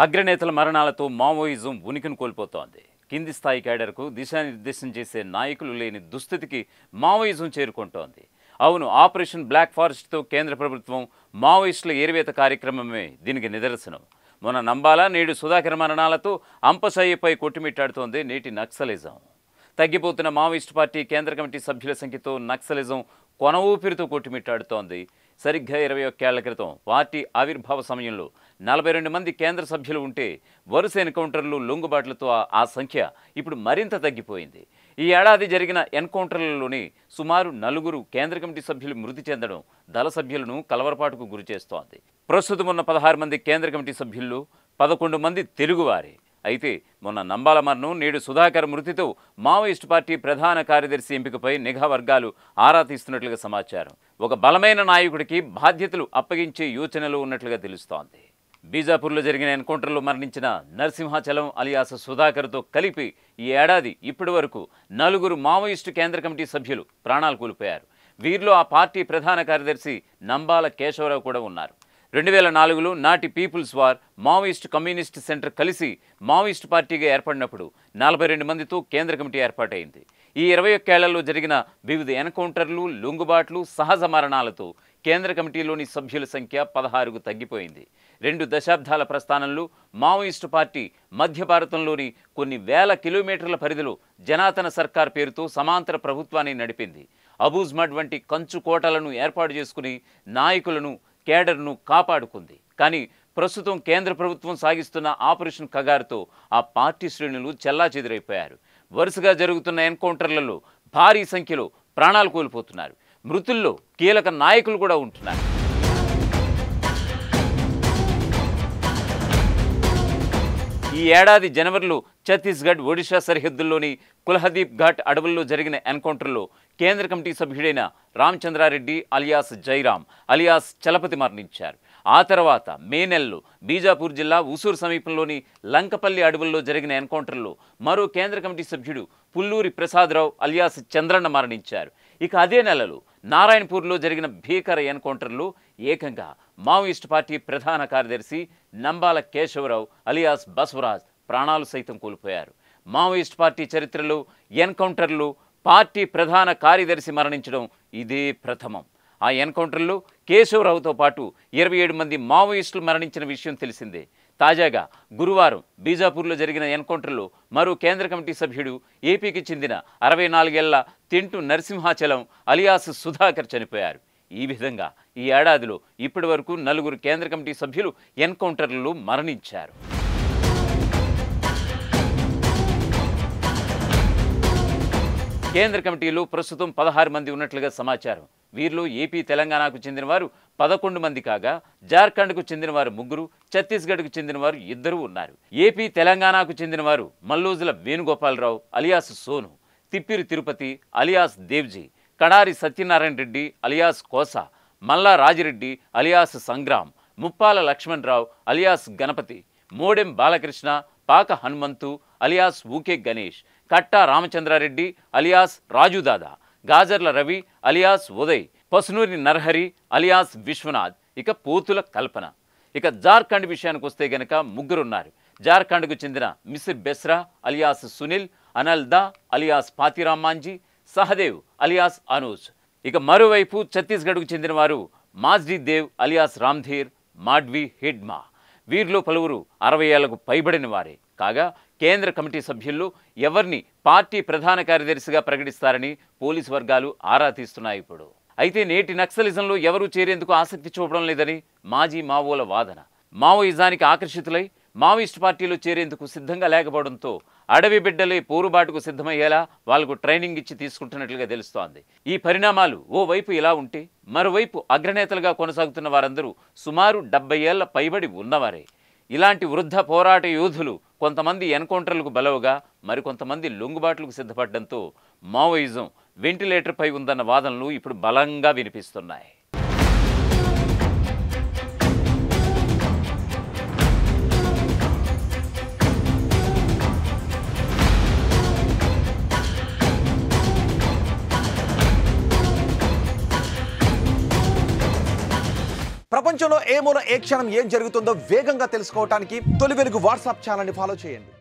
అగ్రనేతల మరణాలతో Maoism ఉనికిని కోల్పోతోంది. కింది స్థాయి కేడర్కు దిశానిర్దేశం చేసే నాయకులు లేని దుస్థితికి మావోయిజం చేరుకుంటోంది. అవును, ఆపరేషన్ బ్లాక్ ఫారెస్ట్తో కేంద్ర ప్రభుత్వం మావోయిస్టుల ఏరివేత కార్యక్రమమే దీనికి నిదర్శనం. మొన్న నంబాల, నేడు సుధాకర్ మరణాలతో అంపశయ్యపై కొట్టుమిట్టాడుతోంది నేటి నక్సలిజం. తగ్గిపోతున్న మావోయిస్టు పార్టీ కేంద్ర కమిటీ సభ్యుల సంఖ్యతో నక్సలిజం కొన ఊపిరితో కొట్టుమిట్టాడుతోంది. సరిగ్గా 21 ఏళ్ల క్రితం పార్టీ ఆవిర్భావ సమయంలో 42 మంది కేంద్ర సభ్యులు ఉంటే వరుస ఎన్కౌంటర్లు, లొంగుబాట్లతో ఆ సంఖ్య ఇప్పుడు మరింత తగ్గిపోయింది. ఈ ఏడాది జరిగిన ఎన్కౌంటర్లలోని సుమారు 4 కేంద్ర కమిటీ సభ్యులు మృతి చెందడం దళ సభ్యులను కలవరపాటుకు గురిచేస్తోంది. ప్రస్తుతం ఉన్న 16 మంది కేంద్ర కమిటీ సభ్యుల్లో 11 మంది తెలుగువారే. అయితే మొన్న నంబాల మరణం, నేడు సుధాకర్ మృతితో మావోయిస్టు పార్టీ ప్రధాన కార్యదర్శి ఎంపికపై నిఘా వర్గాలు ఆరా తీస్తున్నట్లుగా సమాచారం. ఒక బలమైన నాయకుడికి బాధ్యతలు అప్పగించే యోచనలో ఉన్నట్లుగా తెలుస్తోంది. బీజాపూర్లో జరిగిన ఎన్కౌంటర్లో మరణించిన నరసింహాచలం అలియాస్ సుధాకర్తో కలిపి ఈ ఏడాది ఇప్పటి వరకు 4 మావోయిస్టు కేంద్ర కమిటీ సభ్యులు ప్రాణాలు కోల్పోయారు. వీరిలో ఆ పార్టీ ప్రధాన కార్యదర్శి నంబాల కేశవరావు కూడా ఉన్నారు. 2004లో నాటి people's war, Maoist communist centre కలిసి మావోయిస్టు పార్టీగా ఏర్పడినప్పుడు 42 మందితో కేంద్ర కమిటీ ఏర్పాటైంది. ఈ 21 ఏళ్లలో జరిగిన వివిధ ఎన్కౌంటర్లు, లొంగుబాట్లు, సహజ మరణాలతో కేంద్ర కమిటీలోని సభ్యుల సంఖ్య 16కు తగ్గిపోయింది. 2 దశాబ్దాల ప్రస్థానంలో మావోయిస్టు పార్టీ మధ్య భారతంలోని కొన్ని వేల కిలోమీటర్ల పరిధిలో జనాతన సర్కార్ పేరుతో సమాంతర ప్రభుత్వాన్ని నడిపింది. అబూజ్మడ్ వంటి కంచు కోటలను ఏర్పాటు చేసుకుని నాయకులను, కేడర్ను కాపాడుకుంది. కానీ ప్రస్తుతం కేంద్ర ప్రభుత్వం సాగిస్తున్న ఆపరేషన్ కగారుతో ఆ పార్టీ శ్రేణులు చెల్లాచెదురైపోయారు. వరుసగా జరుగుతున్న ఎన్కౌంటర్లలో భారీ సంఖ్యలో ప్రాణాలు కోల్పోతున్నారు. మృతుల్లో కీలక నాయకులు కూడా ఉంటున్నారు. ఈ ఏడాది జనవరిలో ఛత్తీస్గఢ్, ఒడిషా సరిహద్దుల్లోని కుల్హదీప్ ఘాట్ అడవుల్లో జరిగిన ఎన్కౌంటర్లో కేంద్ర కమిటీ సభ్యుడైన రామచంద్రారెడ్డి అలియాస్ జైరాం అలియాస్ చలపతి మరణించారు. ఆ తర్వాత మే నెలలో బీజాపూర్ జిల్లా ఉసూర్ సమీపంలోని లంకపల్లి అడవుల్లో జరిగిన ఎన్కౌంటర్లో మరో కేంద్ర కమిటీ సభ్యుడు పుల్లూరి ప్రసాదరావు అలియాస్ చంద్రన్న మరణించారు. ఇక అదే నెలలో నారాయణపూర్లో జరిగిన భీకర ఎన్కౌంటర్లో ఏకంగా మావోయిస్టు పార్టీ ప్రధాన కార్యదర్శి నంబాల కేశవరావు అలియాస్ బసవరాజ్ ప్రాణాలు సైతం కోల్పోయారు. మావోయిస్టు పార్టీ చరిత్రలో ఎన్కౌంటర్లో పార్టీ ప్రధాన కార్యదర్శి మరణించడం ఇదే ప్రథమం. ఆ ఎన్కౌంటర్లో కేశవరావుతో పాటు 27 మంది మావోయిస్టులు మరణించిన విషయం తెలిసిందే. తాజాగా గురువారం బీజాపూర్లో జరిగిన ఎన్కౌంటర్లో మరో కేంద్ర కమిటీ సభ్యుడు, ఏపీకి చెందిన 64 ఏళ్ల తింటు నరసింహాచలం అలియాస్ సుధాకర్ చనిపోయారు. ఈ విధంగా ఈ ఏడాదిలో ఇప్పటి వరకు 4 కేంద్ర కమిటీ సభ్యులు ఎన్కౌంటర్లలో మరణించారు. కేంద్ర కమిటీలో ప్రస్తుతం 16 మంది ఉన్నట్లుగా సమాచారం. వీరిలో ఏపీ, తెలంగాణకు చెందిన వారు 11 మంది కాగా జార్ఖండ్కు చెందిన వారు 3, ఛత్తీస్గఢ్కు చెందిన వారు 2 ఉన్నారు. ఏపీ, తెలంగాణకు చెందిన వారు Mallojula Venugopala Rao alias Sonu, Tippiri Tirupati alias Devji, Kadari Satyanarayana Reddy alias Kosa, Malla Raji Reddy alias Sangram, Muppala Lakshmana Rao alias Ganapathi, Modem Balakrishna, Paka Hanumanthu alias Uke Ganesh, Katta Ramachandra Reddy alias Raju Dada, Gajarla Ravi alias Uday, Pasunuri Narahari alias Vishwanath, ఇక పోతుల కల్పన. ఇక జార్ఖండ్ విషయానికి వస్తే గనక 3 ఉన్నారు. జార్ఖండ్కు చెందిన Misir Besra alias Sunil, Analda alias Patiram Manjhi, Sahdev alias Anuj. ఇక మరోవైపు ఛత్తీస్గఢ్కు చెందిన వారు మాజ్డీ దేవ్ అలియాస్ రామ్ధీర్, మాడ్వి హెడ్మా. వీరిలో పలువురు 60 ఏళ్లకు పైబడిన వారే. కాగా కేంద్ర కమిటీ సభ్యుల్లో ఎవరిని పార్టీ ప్రధాన కార్యదర్శిగా ప్రకటిస్తారని పోలీసు వర్గాలు ఆరా తీస్తున్నాయి ఇప్పుడు. అయితే నేటి నక్సలిజంలో ఎవరూ చేరేందుకు ఆసక్తి చూపడం లేదని మాజీ మావోల వాదన. మావోయిజానికి ఆకర్షితులై మావోయిస్టు పార్టీలో చేరేందుకు సిద్ధంగా లేకపోవడంతో అడవి బిడ్డలే పోరుబాటుకు సిద్ధమయ్యేలా వాళ్లకు ట్రైనింగ్ ఇచ్చి తీసుకుంటున్నట్లుగా తెలుస్తోంది. ఈ పరిణామాలు ఓవైపు ఇలా ఉంటే, మరోవైపు అగ్రనేతలుగా కొనసాగుతున్న వారందరూ సుమారు 70 ఏళ్ల పైబడి ఉన్నవారే. ఇలాంటి వృద్ధ పోరాట యోధులు కొంతమంది ఎన్కౌంటర్లకు బలవుగా, మరికొంతమంది లొంగుబాట్లకు సిద్ధపడడంతో మావోయిజం వెంటిలేటర్పై ఉందన్న వాదనలు ఇప్పుడు బలంగా వినిపిస్తున్నాయి. ప్రపంచంలో ఏ మూల ఏ క్షణం ఏం జరుగుతుందో వేగంగా తెలుసుకోవడానికి తొలి వెలుగు వాట్సాప్ ఛానల్ని ఫాలో చేయండి.